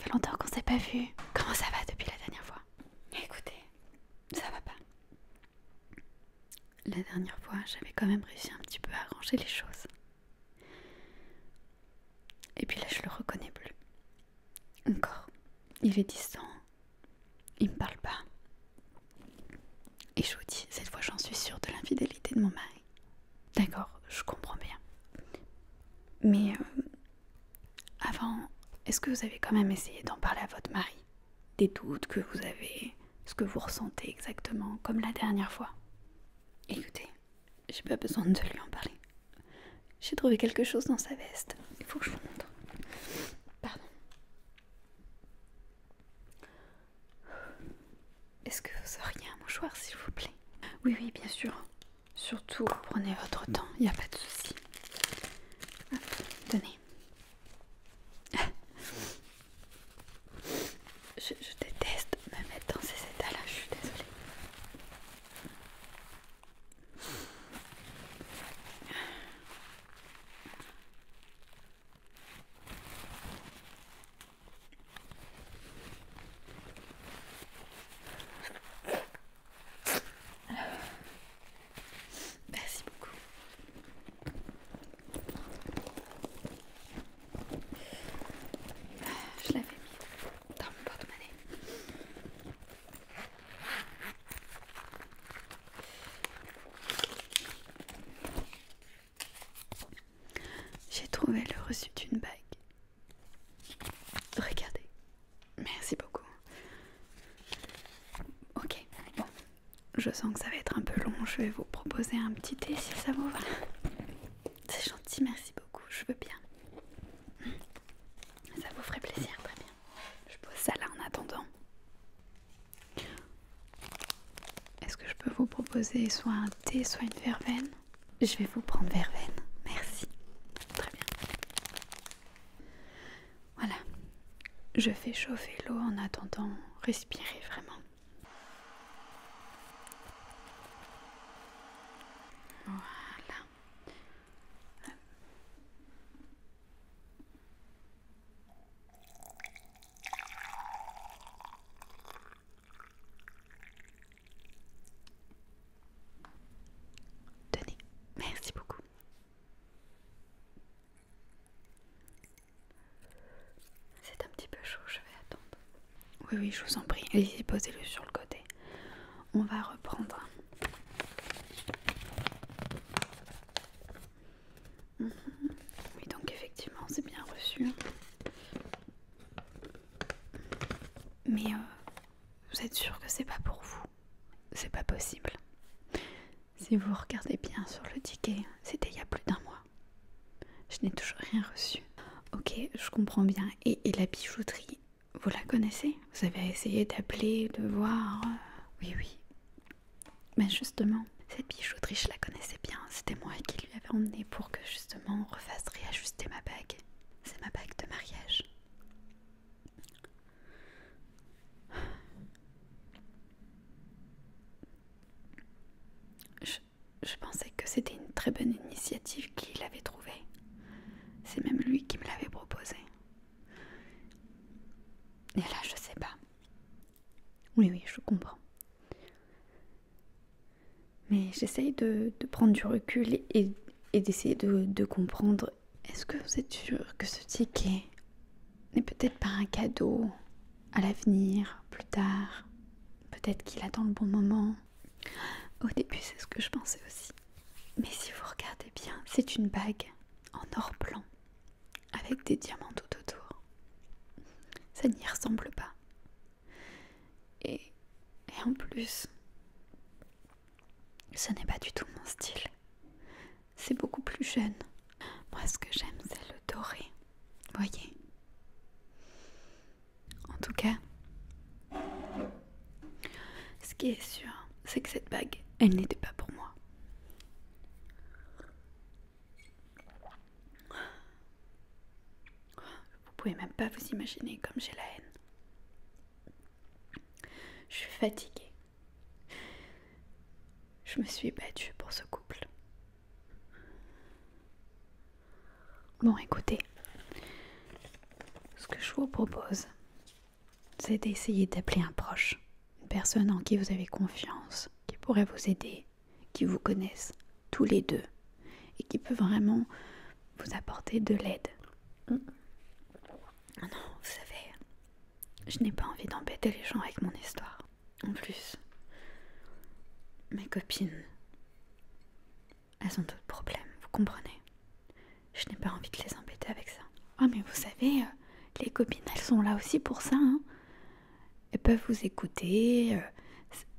fait longtemps qu'on s'est pas vu. Comment ça va depuis la dernière fois? Écoutez, ça va pas. La dernière fois, j'avais quand même réussi un petit peu à arranger les choses. Et puis là, je le reconnais plus. Encore. Il est distant. Il me parle pas. Et je vous dis, cette fois, j'en suis sûre de l'infidélité de mon mari. D'accord, je comprends bien. Mais avant, est-ce que vous avez quand même essayé d'en parler à votre mari? Des doutes que vous avez, ce que vous ressentez exactement, comme la dernière fois? Écoutez, j'ai pas besoin de lui en parler. J'ai trouvé quelque chose dans sa veste. Il faut que je vous montre. Pardon. Est-ce que vous auriez un mouchoir, s'il vous plaît? Oui, oui, bien sûr. Surtout, prenez votre temps, il n'y a pas de souci. Tenez. Je déteste me mettre dans ces états-là, je suis désolée. Merci beaucoup. Je l'avais mis dans mon porte-monnaie. J'ai trouvé le reçu d'une bague. Regardez. Merci beaucoup. Ok, bon. Je sens que ça va être un peu long. Je vais vous proposer un petit thé si ça vous va. C'est gentil, merci beaucoup. Je veux bien. Ça vous ferait plaisir, très bien. Je pose ça là en attendant. Est-ce que je peux vous proposer soit un thé, soit une verveine? Je vais vous prendre verveine. Merci. Très bien. Voilà. Je fais chauffer l'eau en attendant. Respirez vraiment. Voilà. Tenez, merci beaucoup. C'est un petit peu chaud, je vais attendre. Oui, oui, je vous en prie. Allez-y, posez-le sur le côté. On va reprendre. Oui, donc effectivement, c'est bien reçu. Mais vous êtes sûr que c'est pas pour vous? C'est pas possible. Si vous regardez bien sur le ticket, c'était il y a plus d'un mois. Je n'ai toujours rien reçu. Ok, je comprends bien. Et la bijouterie, vous la connaissez? Vous avez essayé d'appeler, de voir? Oui, oui. Mais justement, cette bijouterie, je la connaissais bien. C'était moi qui lui avais emmené pour que justement on refasse réajuster ma bague. C'est ma bague de mariage. Je pensais que c'était une très bonne initiative qu'il avait trouvée. C'est même lui qui me l'avait proposé. Et là, je sais pas. Oui, oui, je comprends. Mais j'essaye de prendre du recul et d'essayer de comprendre. Est-ce que vous êtes sûr que ce ticket n'est peut-être pas un cadeau à l'avenir, plus tard? Peut-être qu'il attend le bon moment. Au début, c'est ce que je pensais aussi. Mais si vous regardez bien, c'est une bague en or blanc avec des diamants tout autour. Ça n'y ressemble pas. Et en plus, ce n'est pas du tout mon style. C'est beaucoup plus jeune. Moi, ce que j'aime, c'est le doré. Voyez. En tout cas, ce qui est sûr, c'est que cette bague, elle n'était pas pour moi. Vous pouvez même pas vous imaginer comme j'ai la haine. Je suis fatiguée. Je me suis battue pour ce couple. Bon, écoutez, ce que je vous propose, c'est d'essayer d'appeler un proche, une personne en qui vous avez confiance, qui pourrait vous aider, qui vous connaissent tous les deux et qui peut vraiment vous apporter de l'aide. Ah non, vous savez, je n'ai pas envie d'embêter les gens avec mon histoire. En plus, mes copines, elles ont d'autres problèmes, vous comprenez? Je n'ai pas envie de les embêter avec ça. Ah mais vous savez, les copines, elles sont là aussi pour ça, hein. Elles peuvent vous écouter.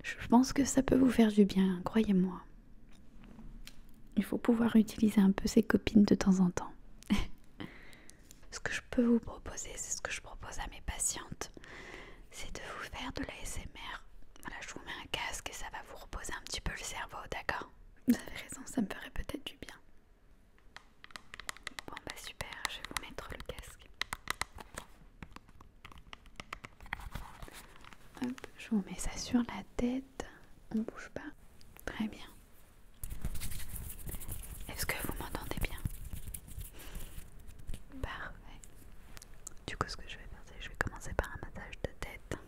Je pense que ça peut vous faire du bien, croyez-moi. Il faut pouvoir utiliser un peu ses copines de temps en temps. Ce que je peux vous proposer, c'est ce que je propose à mes patientes, c'est de vous faire de l'ASMR. Voilà, je vous mets un casque et ça va vous reposer un petit peu le cerveau, d'accord? Vous avez raison, ça me ferait peut-être du bien. Bon bah super, je vais vous mettre le casque. Hop, je vous mets ça sur la tête. On bouge pas. Très bien. Est-ce que vous m'entendez bien? Parfait. Du coup, ce que je vais faire, c'est que je vais commencer par un massage de tête.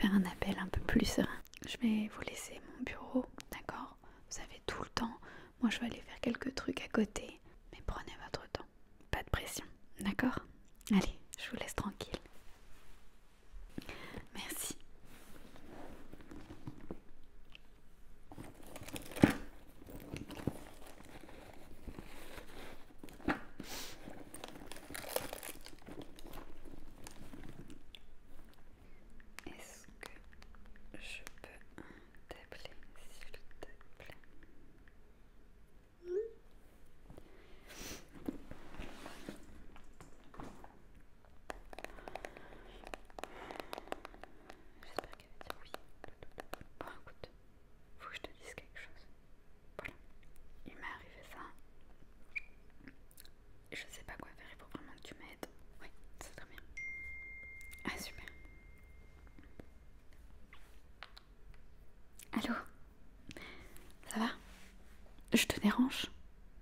faire un appel un peu plus serein. Je vais vous laisser mon bureau, d'accord? Vous avez tout le temps. Moi, je vais aller faire quelques trucs à côté. Mais prenez votre temps. Pas de pression, d'accord? Allez, je vous laisse tranquille. Merci. Est-ce que je peux t'appeler, s'il te plaît? J'espère qu'elle va dire oui. Bon, écoute, faut que je te dise quelque chose. Voilà, il m'est arrivé ça. Je sais pas quoi faire, il faut vraiment que tu m'aides. Oui, c'est très bien. Ah, super. Allô? Ça va? Je te dérange?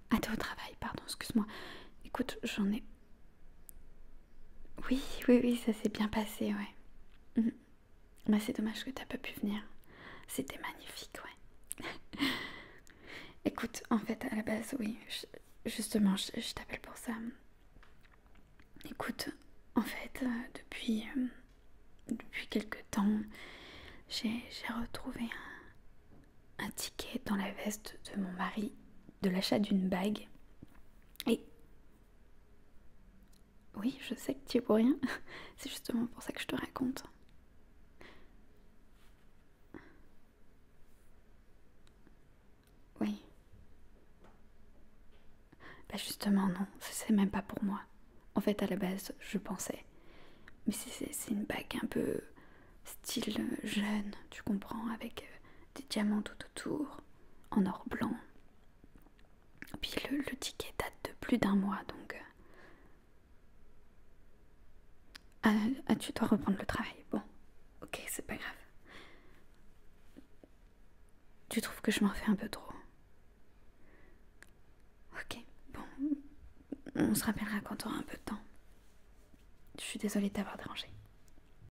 Ah, t'es au travail, pardon, excuse-moi. Écoute, j'en ai... Oui, oui, oui, ça s'est bien passé, ouais. Bah, c'est dommage que t'as pas pu venir. C'était magnifique, ouais. Écoute, en fait, à la base, oui, justement, je t'appelle pour ça. Écoute, en fait, depuis quelque temps, j'ai retrouvé un ticket dans la veste de mon mari de l'achat d'une bague. Et oui, je sais que tu es pour rien. C'est justement pour ça que je te raconte. Oui. Bah justement, non, c'est même pas pour moi. En fait, à la base, je pensais. Mais c'est une bague un peu style jeune, tu comprends, avec des diamants tout autour, en or blanc. Puis le ticket date de plus d'un mois, donc... tu dois reprendre le travail. Bon, ok, c'est pas grave. Tu trouves que je m'en fais un peu trop? Ok, bon, on se rappellera quand on aura un peu de temps. Je suis désolée de t'avoir dérangé.